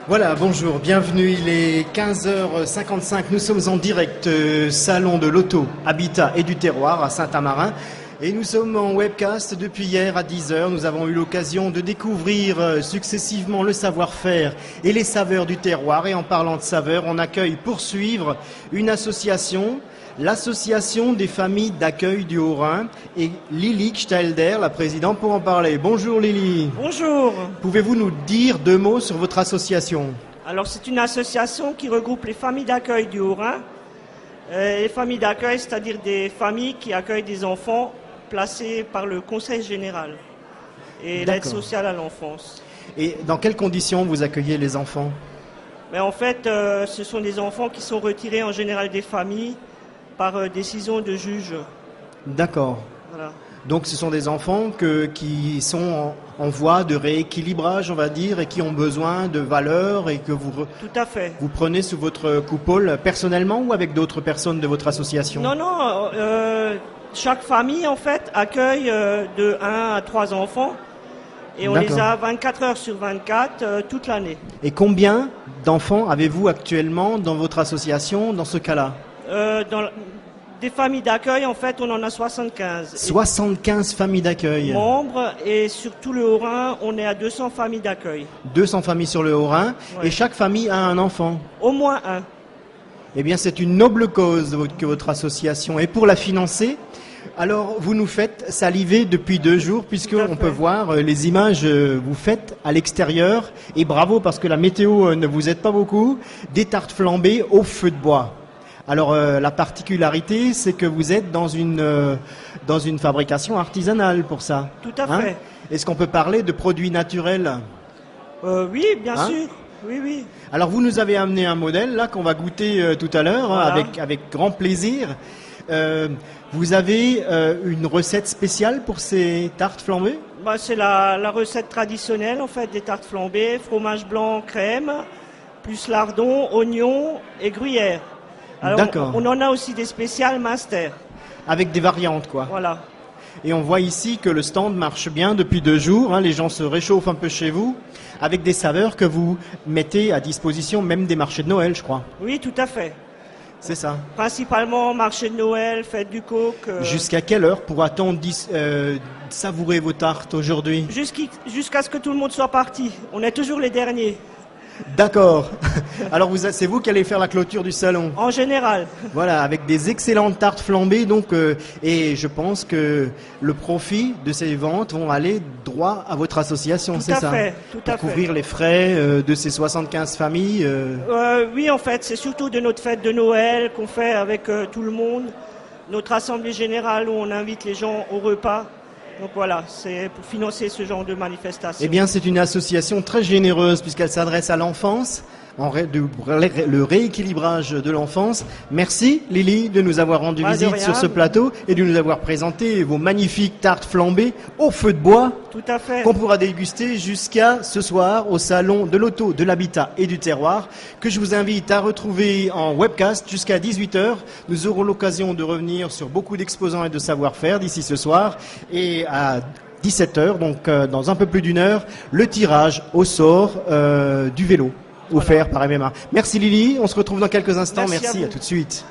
Voilà, bonjour, bienvenue, il est 15h55, nous sommes en direct salon de l'auto, habitat et du terroir à Saint-Amarin et nous sommes en webcast depuis hier à 10h. Nous avons eu l'occasion de découvrir successivement le savoir-faire et les saveurs du terroir, et en parlant de saveurs, on accueille pour suivre une association, l'association des familles d'accueil du Haut-Rhin, et Lily Gsteilder, la présidente, pour en parler. Bonjour Lily. Bonjour. Pouvez-vous nous dire deux mots sur votre association ? Alors c'est une association qui regroupe les familles d'accueil du Haut-Rhin. Les familles d'accueil, c'est-à-dire des familles qui accueillent des enfants placés par le Conseil général et l'aide sociale à l'enfance. Et dans quelles conditions vous accueillez les enfants ? Mais en fait, ce sont des enfants qui sont retirés en général des familles par décision de juge. D'accord. Voilà. Donc ce sont des enfants qui sont en voie de rééquilibrage, on va dire, et qui ont besoin de valeurs, et que Tout à fait. Vous prenez sous votre coupole personnellement ou avec d'autres personnes de votre association ? Non, chaque famille en fait accueille de 1 à 3 enfants et on les a 24 heures sur 24 toute l'année. Et combien d'enfants avez-vous actuellement dans votre association dans ce cas-là ? Des familles d'accueil, en fait, on en a 75. 75 familles d'accueil. Membres, et sur tout le Haut-Rhin, on est à 200 familles d'accueil. 200 familles sur le Haut-Rhin, ouais. Et chaque famille a un enfant ? Au moins un. Eh bien, c'est une noble cause que votre association. Et pour la financer, alors vous nous faites saliver depuis 2 jours, puisqu'on peut voir les images vous faites à l'extérieur. Et bravo, parce que la météo ne vous aide pas beaucoup. Des tartes flambées au feu de bois. Alors la particularité, c'est que vous êtes dans une fabrication artisanale pour ça. Tout à fait. Est-ce qu'on peut parler de produits naturels ? Oui, bien sûr. Oui. Alors vous nous avez amené un modèle là qu'on va goûter tout à l'heure, voilà. avec grand plaisir. Vous avez une recette spéciale pour ces tartes flambées ? C'est la recette traditionnelle en fait des tartes flambées, fromage blanc, crème, plus lardon, oignon et gruyère. Alors, on en a aussi des spéciales master. Avec des variantes, quoi. Voilà. Et on voit ici que le stand marche bien depuis 2 jours. Les gens se réchauffent un peu chez vous, avec des saveurs que vous mettez à disposition même des marchés de Noël, je crois. Oui, tout à fait. C'est ça. Principalement marché de Noël, fête du coq. Jusqu'à quelle heure pourra-t-on savourer vos tartes aujourd'hui ? Jusqu'à ce que tout le monde soit parti. On est toujours les derniers. D'accord. Alors c'est vous qui allez faire la clôture du salon ? En général. Voilà, avec des excellentes tartes flambées, donc, et je pense que le profit de ces ventes vont aller droit à votre association, c'est ça ? Tout à fait. Pour couvrir les frais de ces 75 familles. Oui, en fait, c'est surtout de notre fête de Noël qu'on fait avec tout le monde, notre assemblée générale où on invite les gens au repas. Donc voilà, c'est pour financer ce genre de manifestation. Eh bien, c'est une association très généreuse puisqu'elle s'adresse à l'enfance, le rééquilibrage de l'enfance. Merci Lily de nous avoir rendu visite sur ce plateau et de nous avoir présenté vos magnifiques tartes flambées au feu de bois. Tout à fait. Qu'on pourra déguster jusqu'à ce soir au salon de l'auto, de l'habitat et du terroir, que je vous invite à retrouver en webcast jusqu'à 18h. Nous aurons l'occasion de revenir sur beaucoup d'exposants et de savoir-faire d'ici ce soir, et à 17h, donc dans un peu plus d'1 heure, le tirage au sort du vélo offert par MMA. Merci Lily, on se retrouve dans quelques instants. Merci, à tout de suite.